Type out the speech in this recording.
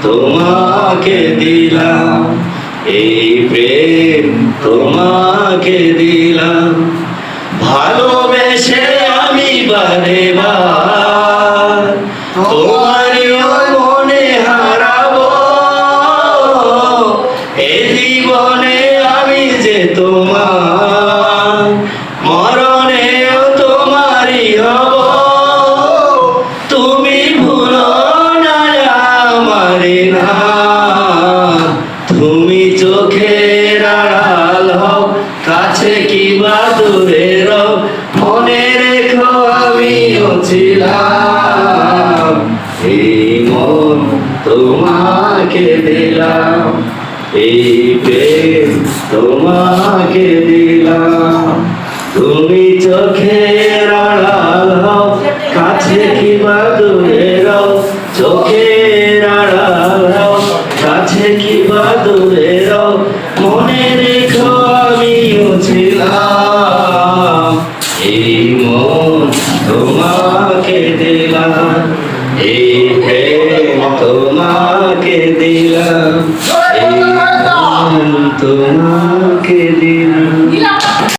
তোমাকে দিলাম, এই প্রেম তোমাকে দিলাম। ভালোবেসে আমি বারে বার তোমারই মনে হারাবো। এ জীবনে আমি যে তোমার, মরণেও তোমারই হব। তুমি ভুলো না আমারে না, তুমি চোখের আড়াল হও, কাছে কিংবা দূরে রও, মনে রেখো আমিও ছিলাম। এই মন তোমাকে দিলাম, এই প্রেম তোমাকে দিলাম। তুমি চোখের আড়াল হও, কাছে কিংবা দূরে রও, চোখের আড়াল হও, কাছে কিংবা দূরে রও, মনে রেখো আমিও ছিলাম। এই মন তোমাকে দিলাম, এই প্রেম তোমাকে দিলাম, এই মন তোমাকে দিলাম।